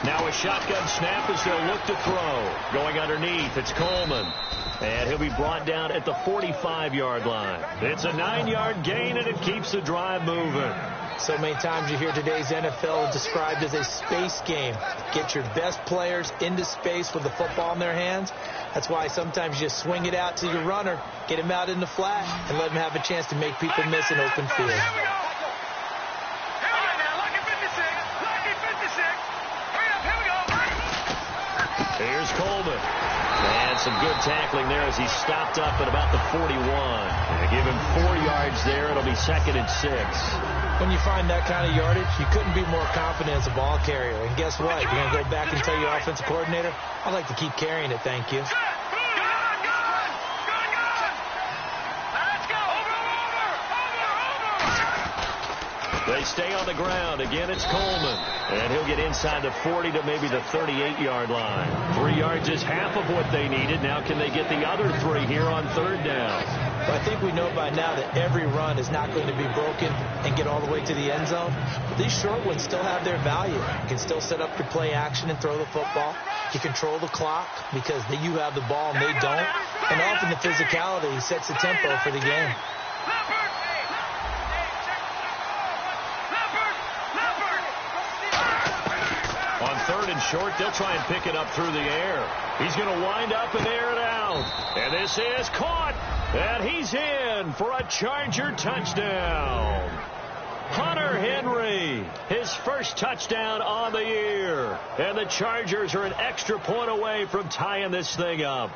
Speaker 2: Now a shotgun snap as they'll look to throw. Going underneath, it's Coleman. And he'll be brought down at the 45-yard line. It's a 9-yard gain, and it keeps the drive moving.
Speaker 1: So many times you hear today's NFL described as a space game. Get your best players into space with the football in their hands. That's why sometimes you just swing it out to your runner, get him out in the flat, and let him have a chance to make people miss an open field.
Speaker 2: Here's Coleman. And some good tackling there as he stopped up at about the 41. And give him 4 yards there. It'll be 2nd and 6.
Speaker 1: When you find that kind of yardage, you couldn't be more confident as a ball carrier. And guess what? You're going to go back and tell your offensive coordinator, I'd like to keep carrying it, thank you.
Speaker 2: They stay on the ground. Again, it's Coleman. And he'll get inside the 40 to maybe the 38-yard line. 3 yards is half of what they needed. Now can they get the other 3 here on 3rd down?
Speaker 1: Well, I think we know by now that every run is not going to be broken and get all the way to the end zone. But these short ones still have their value. You can still set up your play action and throw the football. You control the clock because you have the ball and they don't. And often the physicality sets the tempo for the game.
Speaker 2: On 3rd and short, they'll try and pick it up through the air. He's going to wind up and air it out. And this is caught. And he's in for a Charger touchdown. Hunter Henry, his first touchdown on the year. And the Chargers are an extra point away from tying this thing up.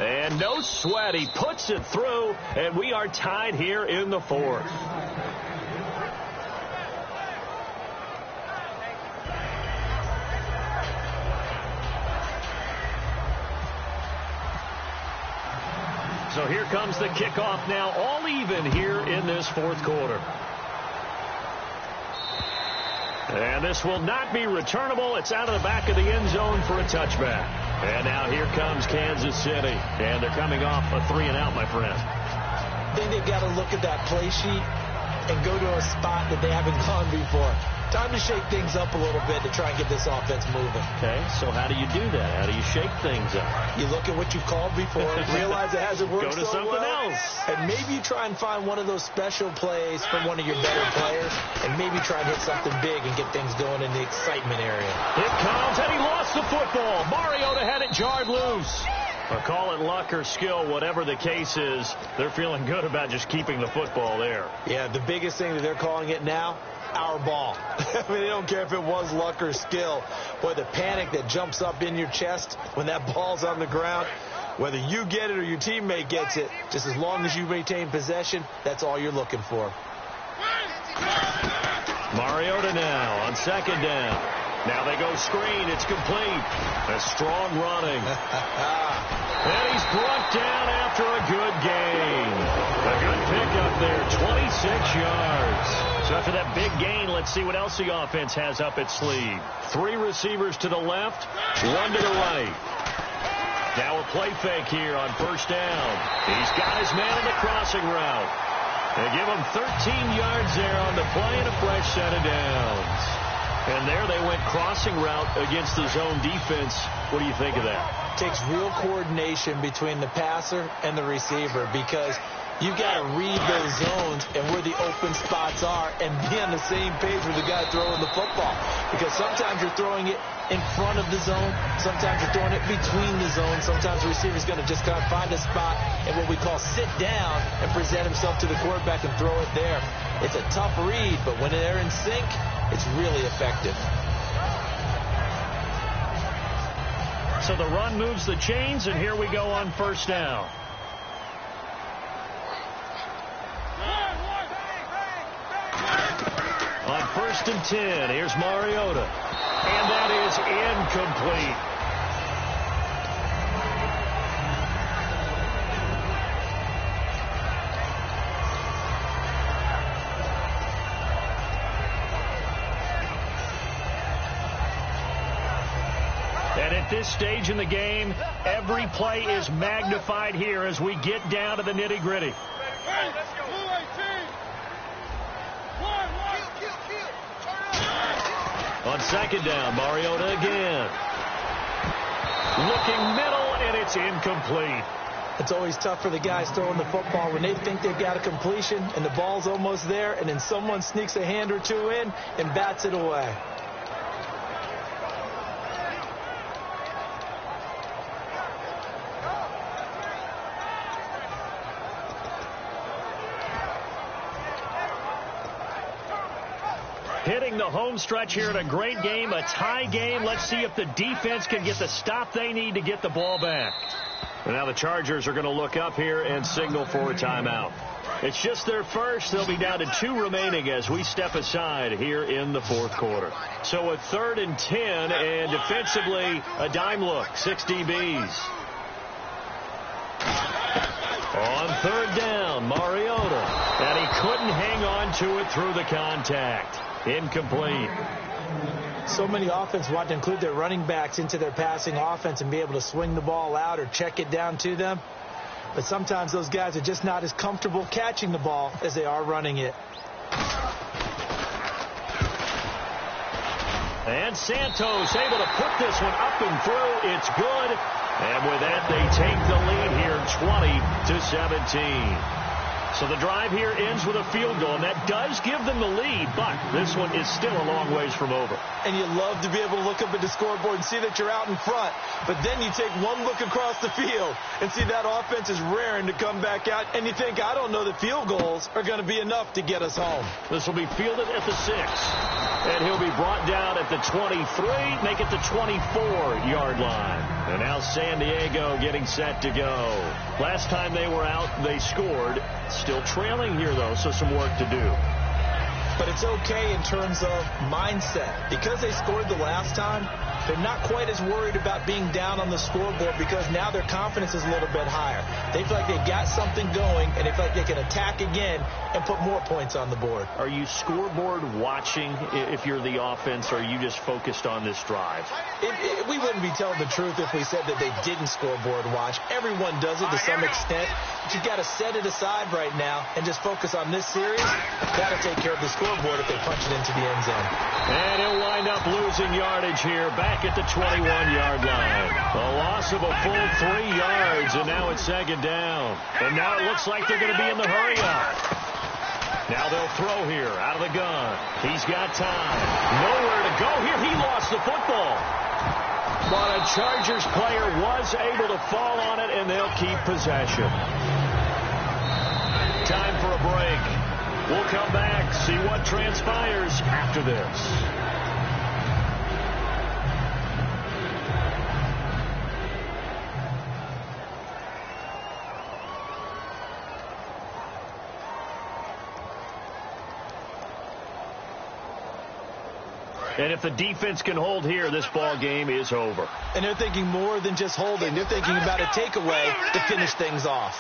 Speaker 2: And no sweat. He puts it through, and we are tied here in the 4th. So here comes the kickoff now, all even here in this 4th quarter. And this will not be returnable. It's out of the back of the end zone for a touchback. And now here comes Kansas City. And they're coming off a 3-and-out, my friend.
Speaker 1: I think they've got to look at that play sheet and go to a spot that they haven't gone before. Time to shake things up a little bit to try and get this offense moving.
Speaker 2: Okay, so how do you do that? How do you shake things up?
Speaker 1: You look at what you've called before, realize it hasn't worked
Speaker 2: so well. Go to something else.
Speaker 1: And maybe you try and find one of those special plays from one of your better players, and maybe try and hit something big and get things going in the excitement area.
Speaker 2: It comes, and he lost the football. Mariota had it jarred loose. Or call it luck or skill, whatever the case is, they're feeling good about just keeping the football there.
Speaker 1: Yeah, the biggest thing that they're calling it now, our ball. I mean, they don't care if it was luck or skill. Boy, the panic that jumps up in your chest when that ball's on the ground, whether you get it or your teammate gets it, just as long as you maintain possession, that's all you're looking for.
Speaker 2: Mariota now on 2nd down. Now they go screen. It's complete. A strong running. And he's brought down after a good gain. A good pickup there, 26 yards. So after that big gain, let's see what else the offense has up its sleeve. 3 receivers to the left, 1 to the right. Now a play fake here on 1st down. He's got his man in the crossing route. They give him 13 yards there on the play and a fresh set of downs. And there they went crossing route against the zone defense. What do you think of that?
Speaker 1: Takes real coordination between the passer and the receiver because you've got to read those zones and where the open spots are and be on the same page with the guy throwing the football. Because sometimes you're throwing it in front of the zone. Sometimes you're throwing it between the zones. Sometimes the receiver's going to just kind of find a spot and what we call sit down and present himself to the quarterback and throw it there. It's a tough read, but when they're in sync, it's really effective.
Speaker 2: So the run moves the chains, and here we go on 1st down. On 1st and 10, here's Mariota. And that is incomplete. And at this stage in the game, every play is magnified here as we get down to the nitty-gritty. On second down, Mariota again. Looking middle, and it's incomplete.
Speaker 1: It's always tough for the guys throwing the football when they think they've got a completion and the ball's almost there, and then someone sneaks a hand or two in and bats it away.
Speaker 2: Hitting the home stretch here in a great game, a tie game. Let's see if the defense can get the stop they need to get the ball back. And now the Chargers are going to look up here and signal for a timeout. It's just their first. They'll be down to 2 remaining as we step aside here in the fourth quarter. So a 3rd and 10, and defensively a dime look, 6 DBs. On 3rd down, Mariota, and he couldn't hang on to it through the contact. Incomplete.
Speaker 1: So many offenses want to include their running backs into their passing offense and be able to swing the ball out or check it down to them. But sometimes those guys are just not as comfortable catching the ball as they are running it.
Speaker 2: And Santos able to put this one up and through. It's good. And with that, they take the lead here 20-17. So the drive here ends with a field goal, and that does give them the lead, but this one is still a long ways from over.
Speaker 1: And you love to be able to look up at the scoreboard and see that you're out in front, but then you take one look across the field and see that offense is raring to come back out, and you think, I don't know that field goals are going to be enough to get us home.
Speaker 2: This will be fielded at the 6, and he'll be brought down at the 23, make it the 24-yard line. And now San Diego getting set to go. Last time they were out, they scored. Still trailing here, though, so some work to do.
Speaker 1: But it's okay in terms of mindset. Because they scored the last time, they're not quite as worried about being down on the scoreboard because now their confidence is a little bit higher. They feel like they've got something going, and they feel like they can attack again and put more points on the board.
Speaker 2: Are you scoreboard watching if you're the offense, or are you just focused on this drive?
Speaker 1: We wouldn't be telling the truth if we said that they didn't scoreboard watch. Everyone does it to some extent. But you've got to set it aside right now and just focus on this series. That'll take care of the scoreboard if they punch it into the end zone.
Speaker 2: And he'll wind up losing yardage here back at the 21-yard line. A loss of a full 3 yards, and now it's second down. And now it looks like they're going to be in the hurry-up. Now they'll throw here out of the gun. He's got time. Nowhere to go here. He lost the football. But a Chargers player was able to fall on it, and they'll keep possession. Time for a break. We'll come back, see what transpires after this. And if the defense can hold here, this ball game is over.
Speaker 1: And they're thinking more than just holding. They're thinking about a takeaway to finish things off.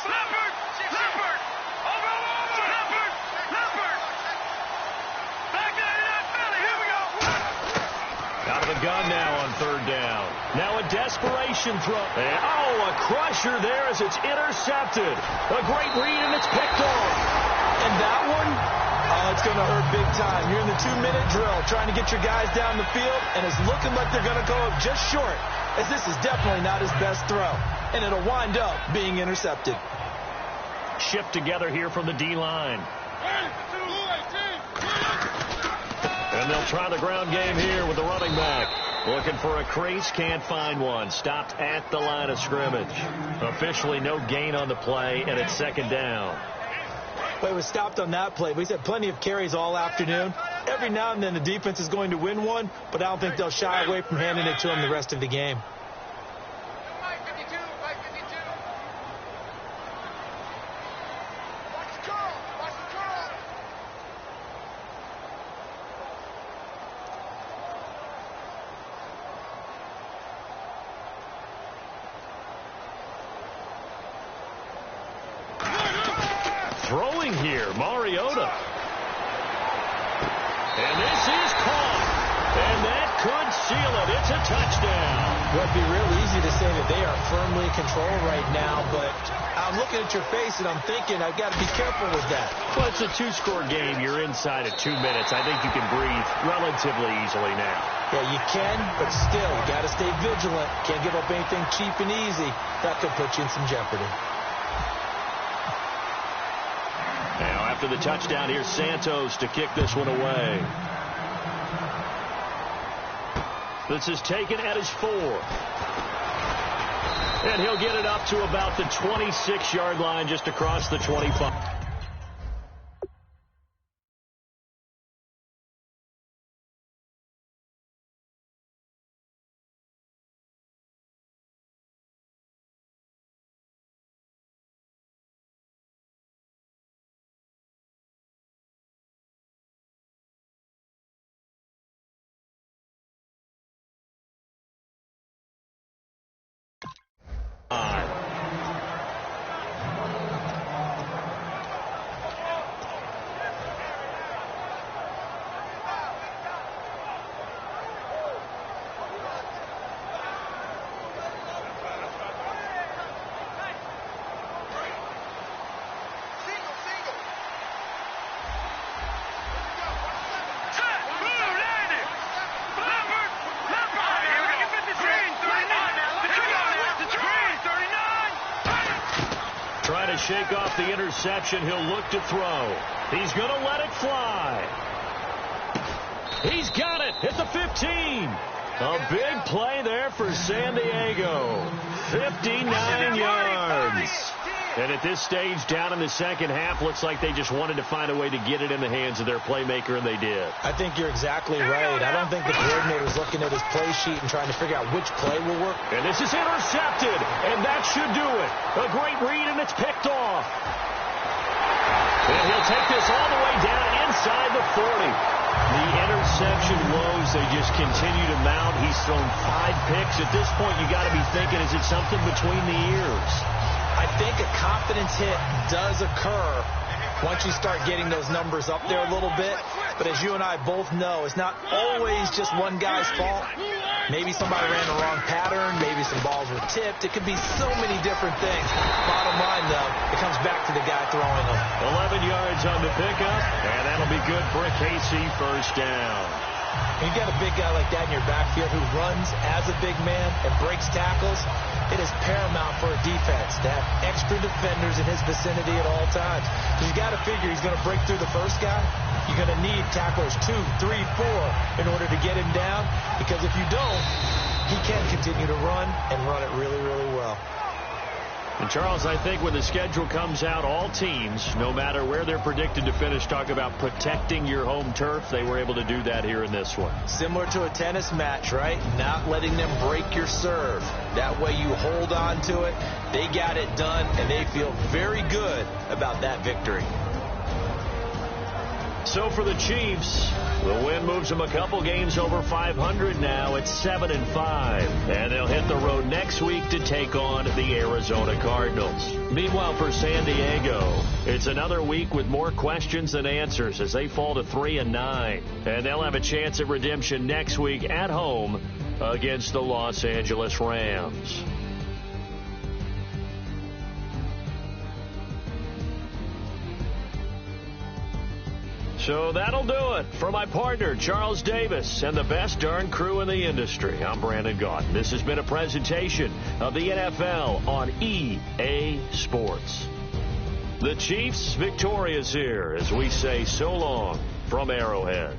Speaker 2: Out of the gun now on 3rd down. Now a desperation throw. And, a crusher there as it's intercepted. A great read, and it's picked off.
Speaker 1: And that one... it's going to hurt big time. You're in the 2-minute drill trying to get your guys down the field, and it's looking like they're going to go up just short, as this is definitely not his best throw. And it'll wind up being intercepted.
Speaker 2: Shift together here from the D-line. And they'll try the ground game here with the running back. Looking for a crease, can't find one. Stopped at the line of scrimmage. Officially no gain on the play, and it's second down.
Speaker 1: Well, he was stopped on that play, but he's had plenty of carries all afternoon. Every now and then the defense is going to win one, but I don't think they'll shy away from handing it to him the rest of the game.
Speaker 2: Throwing here, Mariota. And this is caught. And that could seal it. It's a touchdown.
Speaker 1: Well, it'd be real easy to say that they are firmly in control right now, but I'm looking at your face and I'm thinking I've got to be careful with that.
Speaker 2: Well, it's a two-score game. You're inside of 2 minutes. I think you can breathe relatively easily now.
Speaker 1: Yeah, you can, but still, you got to stay vigilant. Can't give up anything cheap and easy. That could put you in some jeopardy.
Speaker 2: Now, after the touchdown, here's Santos to kick this one away. This is taken at his 4. And he'll get it up to about the 26-yard line, just across the 25. Trying to shake off the interception. He'll look to throw. He's going to let it fly. He's got it at the 15. A big play there for San Diego. 59 yards. And at this stage, down in the second half, looks like they just wanted to find a way to get it in the hands of their playmaker, and they did.
Speaker 1: I think you're exactly right. I don't think the coordinator's looking at his play sheet and trying to figure out which play will work.
Speaker 2: And this is intercepted, and that should do it. A great read, and it's picked off. And he'll take this all the way down inside the 40. The interception woes, they just continue to mount. He's thrown 5 picks. At this point, you got to be thinking, is it something between the ears?
Speaker 1: I think a confidence hit does occur once you start getting those numbers up there a little bit. But as you and I both know, it's not always just one guy's fault. Maybe somebody ran the wrong pattern. Maybe some balls were tipped. It could be so many different things. Bottom line, though, it comes back to the guy throwing them.
Speaker 2: 11 yards on the pickup, and that'll be good for a KC first down.
Speaker 1: When you got a big guy like that in your backfield who runs as a big man and breaks tackles, it is paramount for a defense to have extra defenders in his vicinity at all times. Because you got to figure he's going to break through the first guy. You're going to need tacklers 2, 3, 4 in order to get him down. Because if you don't, he can continue to run and run it really, really well.
Speaker 2: And, Charles, I think when the schedule comes out, all teams, no matter where they're predicted to finish, talk about protecting your home turf. They were able to do that here in this one.
Speaker 1: Similar to a tennis match, right? Not letting them break your serve. That way you hold on to it. They got it done, and they feel very good about that victory.
Speaker 2: So for the Chiefs, the win moves them a couple games over 500 now at 7-5. And they'll hit the road next week to take on the Arizona Cardinals. Meanwhile, for San Diego, it's another week with more questions than answers as they fall to 3-9. And they'll have a chance at redemption next week at home against the Los Angeles Rams. So that'll do it. For my partner, Charles Davis, and the best darn crew in the industry, I'm Brandon Gaudin. This has been a presentation of the NFL on EA Sports. The Chiefs victorious here as we say so long from Arrowhead.